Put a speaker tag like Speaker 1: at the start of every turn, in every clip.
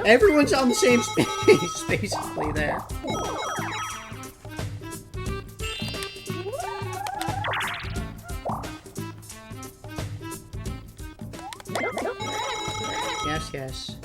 Speaker 1: Everyone's on the same space, basically, there. Yes, yes.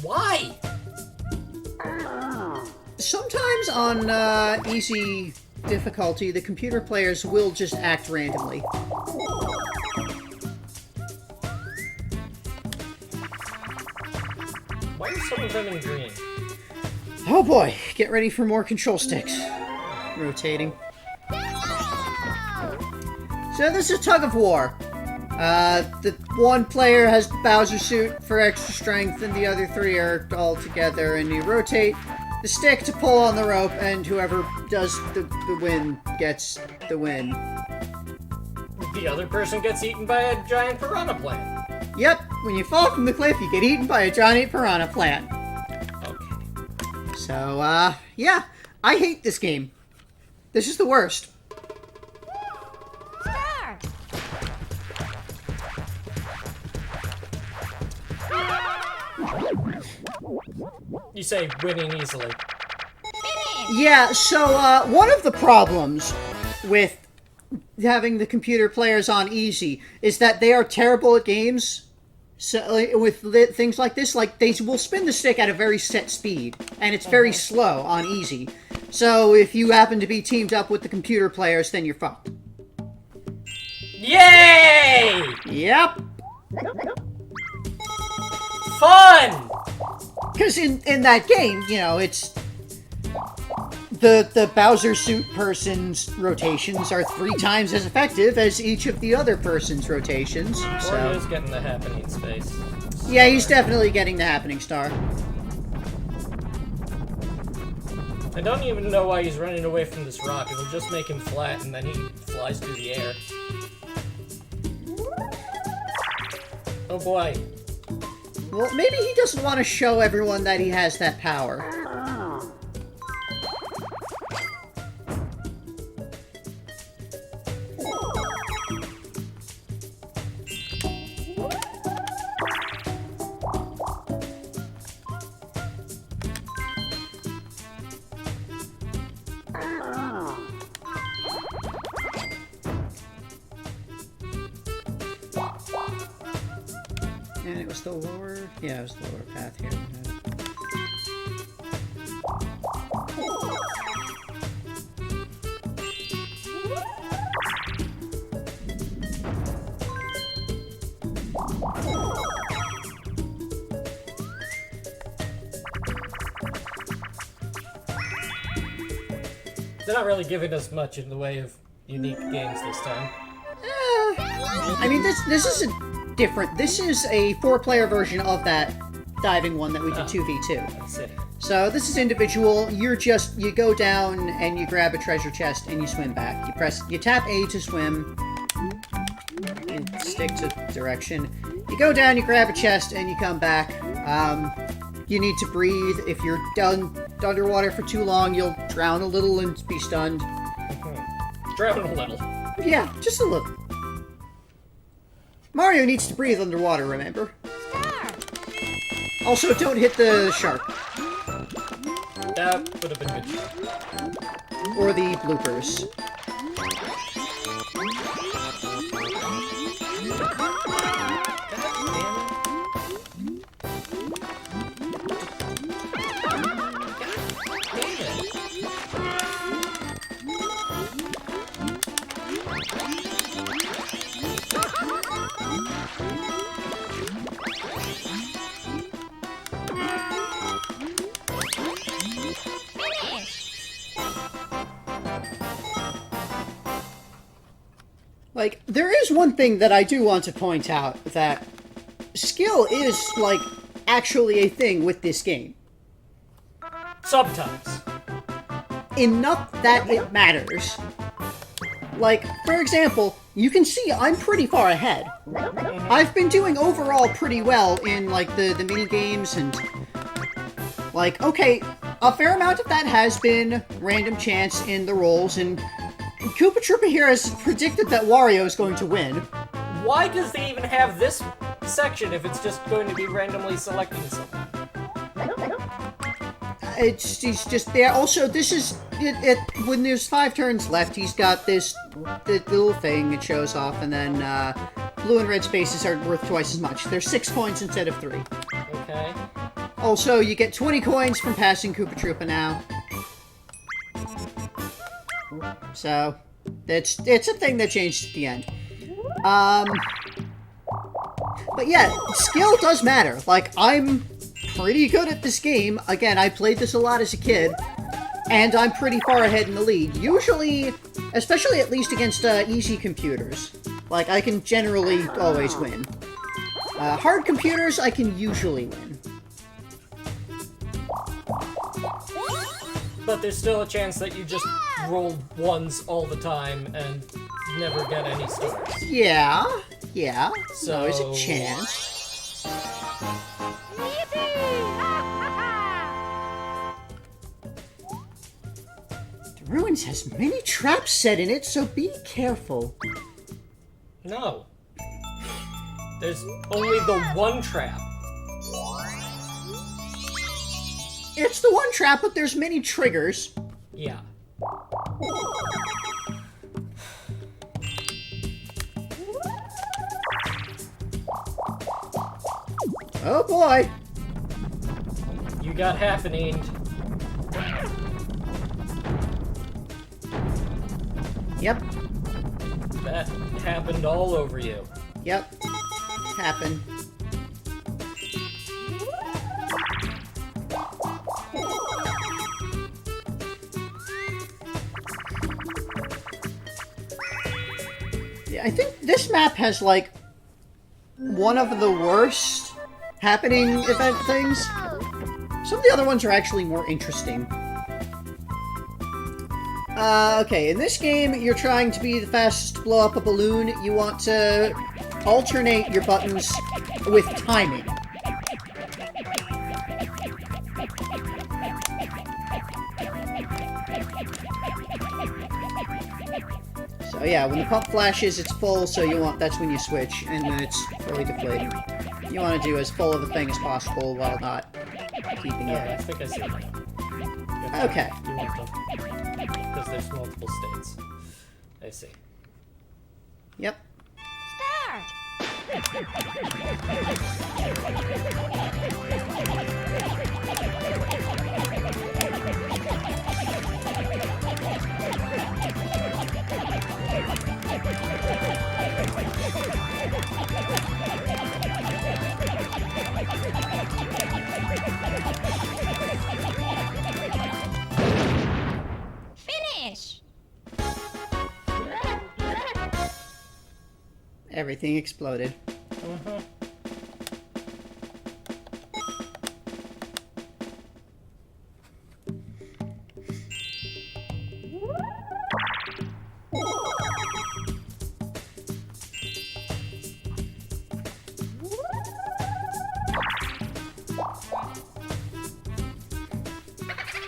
Speaker 2: Why?
Speaker 1: Sometimes on easy difficulty, the computer players will just act randomly.
Speaker 2: Why are some of them in green?
Speaker 1: Oh boy, get ready for more control sticks. Rotating. So this is tug of war. The one player has Bowser suit for extra strength, and the other three are all together, and you rotate the stick to pull on the rope, and whoever does the win gets the win.
Speaker 2: The other person gets eaten by a giant piranha plant.
Speaker 1: Yep, when you fall from the cliff, you get eaten by a giant piranha plant.
Speaker 2: Okay.
Speaker 1: So, yeah, I hate this game. This is the worst.
Speaker 3: Star!
Speaker 2: You say winning easily.
Speaker 1: Yeah, so, one of the problems with having the computer players on easy is that they are terrible at games. So, with things like this, like, they will spin the stick at a very set speed, and it's very slow on easy. So, if you happen to be teamed up with the computer players, then you're fucked.
Speaker 2: Yay!
Speaker 1: Yep.
Speaker 2: Fun!
Speaker 1: Because in that game, you know, it's... The Bowser suit person's rotations are 3 times as effective as each of the other person's rotations.
Speaker 2: Mario's
Speaker 1: So,
Speaker 2: getting the happening space.
Speaker 1: yeah, he's definitely getting the happening star.
Speaker 2: I don't even know why he's running away from this rock. It'll just make him flat, and then he flies through the air. Oh boy.
Speaker 1: Well, maybe he doesn't want to show everyone that he has that power. And it was the lower... Yeah, it was the lower path here.
Speaker 2: They're not really giving us much in the way of unique games this time.
Speaker 1: I mean, this isn't different. This is a 4-player version of that diving one that we did 2v2.
Speaker 2: I see.
Speaker 1: So this is individual. You go down and you grab a treasure chest and you swim back. You tap A to swim. And stick to direction. You go down, you grab a chest, and you come back. You need to breathe. If you're done underwater for too long, you'll drown a little and be stunned.
Speaker 2: Drown a little.
Speaker 1: Yeah, just a little. Mario needs to breathe underwater, remember?
Speaker 3: Star!
Speaker 1: Also, don't hit the shark.
Speaker 2: That would have been good.
Speaker 1: Or the bloopers. Like, there is one thing that I do want to point out, that skill is, like, actually a thing with this game.
Speaker 2: Sometimes.
Speaker 1: enough that it matters. Like, for example, you can see I'm pretty far ahead. I've been doing overall pretty well in, like, the mini games and... Like, okay, a fair amount of that has been random chance in the rolls, and Koopa Troopa here has predicted that Wario is going to win.
Speaker 2: Why does they even have this section if it's just going to be randomly selecting someone?
Speaker 1: He's just there. Also, this is when there's 5 turns left, he's got the little thing it shows off, and then blue and red spaces are worth twice as much. There's 6 coins instead of 3.
Speaker 2: Okay.
Speaker 1: Also, you get 20 coins from passing Koopa Troopa now. So, it's a thing that changed at the end. But yeah, skill does matter. Like, I'm pretty good at this game. Again, I played this a lot as a kid, and I'm pretty far ahead in the lead. Usually, especially at least against easy computers. Like, I can generally always win. Hard computers, I can usually win.
Speaker 2: But there's still a chance that you just roll ones all the time and never get any stars.
Speaker 1: Yeah. So there's a chance. The Ruins has many traps set in it, so be careful.
Speaker 2: No. There's only the one trap.
Speaker 1: It's the one trap, but there's many triggers.
Speaker 2: Yeah.
Speaker 1: Oh boy.
Speaker 2: You got happening.
Speaker 1: Yep.
Speaker 2: That happened all over you.
Speaker 1: Yep. Happened. I think this map has, like, one of the worst happening event things. Some of the other ones are actually more interesting. Okay, in this game, you're trying to be the fastest to blow up a balloon. You want to alternate your buttons with timing. So yeah, when the pump flashes, it's full, so that's when you switch, and then it's fully deflated. You want to do as full of a thing as possible while not keeping
Speaker 2: Yeah,
Speaker 1: it.
Speaker 2: I think I see that.
Speaker 1: Okay.
Speaker 2: You want them. Because there's multiple states. I see.
Speaker 3: Start!
Speaker 1: Yep.
Speaker 3: Finish!
Speaker 1: Everything exploded.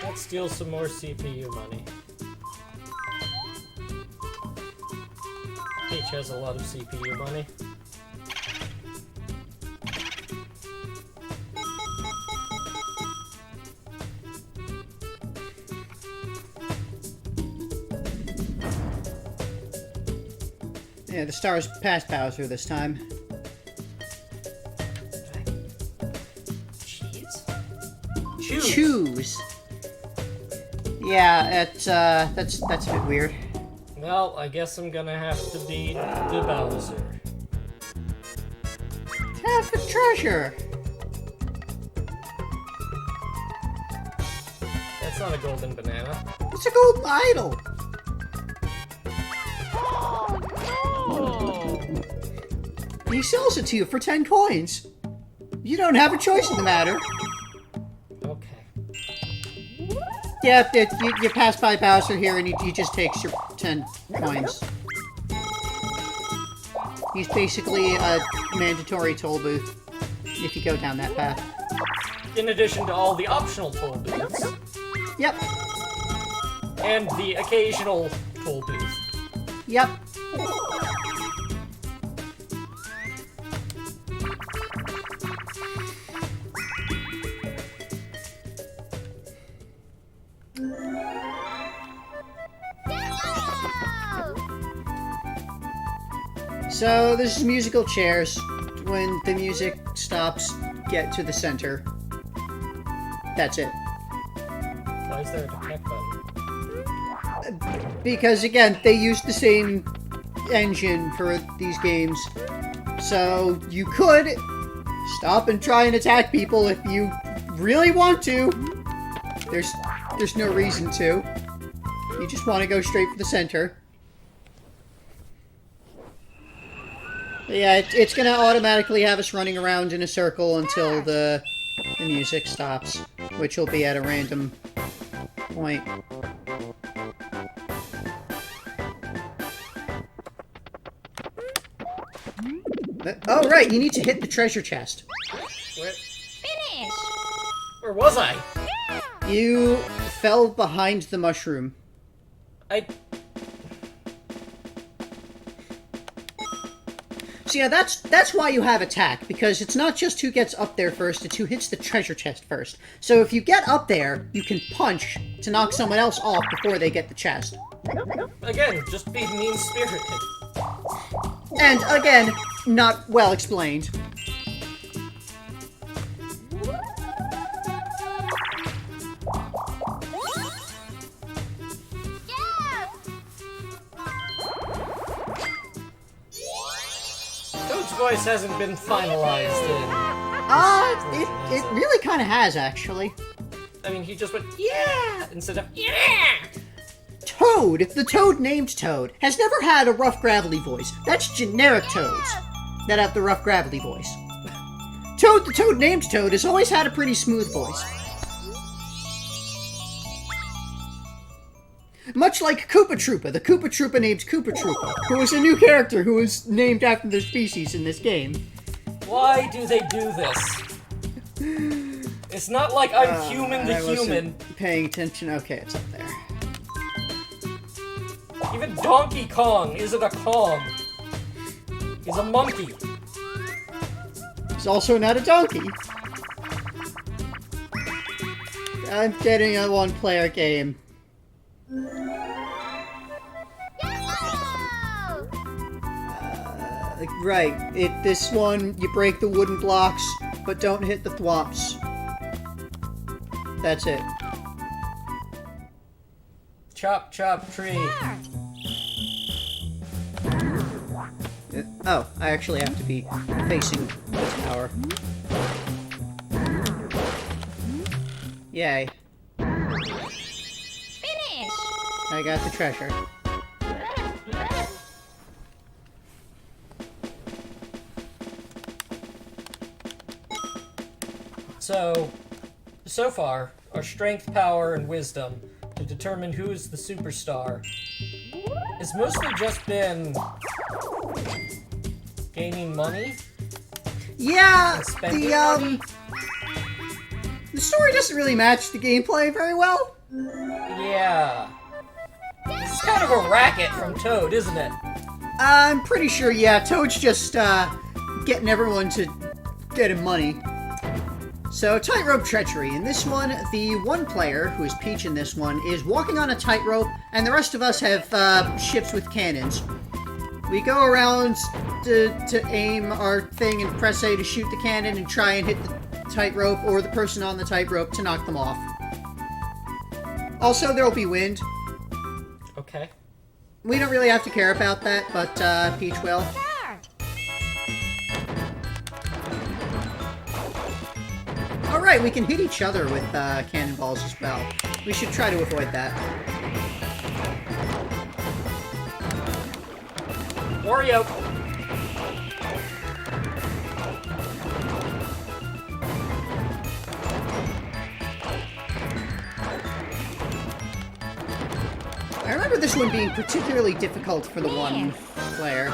Speaker 2: Let's steal some more CPU money. Peach has a lot of CPU money.
Speaker 1: Yeah, the stars passed Bowser this time.
Speaker 2: Cheese? Choose!
Speaker 1: Choose. Yeah, that's a bit weird.
Speaker 2: Well, I guess I'm gonna have to beat the Bowser.
Speaker 1: Half a treasure.
Speaker 2: That's not a golden banana.
Speaker 1: It's a golden idol. He sells it to you for 10 coins. You don't have a choice in the matter.
Speaker 2: Okay.
Speaker 1: Yeah, you pass by Bowser here, and he just takes your 10 coins. He's basically a mandatory toll booth if you go down that path.
Speaker 2: In addition to all the optional toll booths.
Speaker 1: Yep.
Speaker 2: And the occasional toll booth.
Speaker 1: Yep. So, this is musical chairs. When the music stops, get to the center. That's it.
Speaker 2: Why is there a detect button?
Speaker 1: Because, again, they use the same engine for these games. So, you could stop and try and attack people if you really want to. There's no reason to. You just want to go straight for the center. Yeah, it's gonna automatically have us running around in a circle until the music stops, which will be at a random point. Oh, right, you need to hit the treasure chest.
Speaker 3: Finish!
Speaker 2: Where was I?
Speaker 1: You fell behind the mushroom. So yeah, that's why you have attack, because it's not just who gets up there first, it's who hits the treasure chest first. So if you get up there, you can punch to knock someone else off before they get the chest.
Speaker 2: Again, just be mean-spirited.
Speaker 1: And again, not well explained.
Speaker 2: Toad's voice hasn't been finalized in...
Speaker 1: It really kind of has, actually.
Speaker 2: I mean, he just went, yeah, instead of, yeah!
Speaker 1: Toad, the Toad named Toad, has never had a rough gravelly voice. That's generic Toads that have the rough gravelly voice. Toad, the Toad named Toad, has always had a pretty smooth voice. Much like Koopa Troopa, the Koopa Troopa named Koopa Troopa, who is a new character who is named after their species in this game.
Speaker 2: Why do they do this? It's not like I'm human to
Speaker 1: I
Speaker 2: human.
Speaker 1: wasn't paying attention. Okay, it's up there.
Speaker 2: Even Donkey Kong isn't a Kong. He's a monkey.
Speaker 1: He's also not a donkey. I'm getting a one-player game. Right. This one, you break the wooden blocks, but don't hit the thwomps. That's it.
Speaker 2: Chop, chop, tree.
Speaker 1: Oh, I actually have to be facing the tower. Yay.
Speaker 3: Finish!
Speaker 1: I got the treasure.
Speaker 2: So far, our strength, power, and wisdom to determine who is the superstar has mostly just been gaining money.
Speaker 1: Yeah,
Speaker 2: And spending money.
Speaker 1: the story doesn't really match the gameplay very well.
Speaker 2: Yeah. This is kind of a racket from Toad, isn't it?
Speaker 1: I'm pretty sure, yeah, Toad's just, getting everyone to get him money. So, tightrope treachery. In this one, the one player, who is Peach in this one, is walking on a tightrope, and the rest of us have, ships with cannons. We go around to aim our thing and press A to shoot the cannon and try and hit the tightrope or the person on the tightrope to knock them off. Also, there'll be wind.
Speaker 2: Okay.
Speaker 1: We don't really have to care about that, but Peach will. Alright, we can hit each other with cannonballs as well. We should try to avoid that.
Speaker 2: Wario!
Speaker 1: I remember this one being particularly difficult for the one player.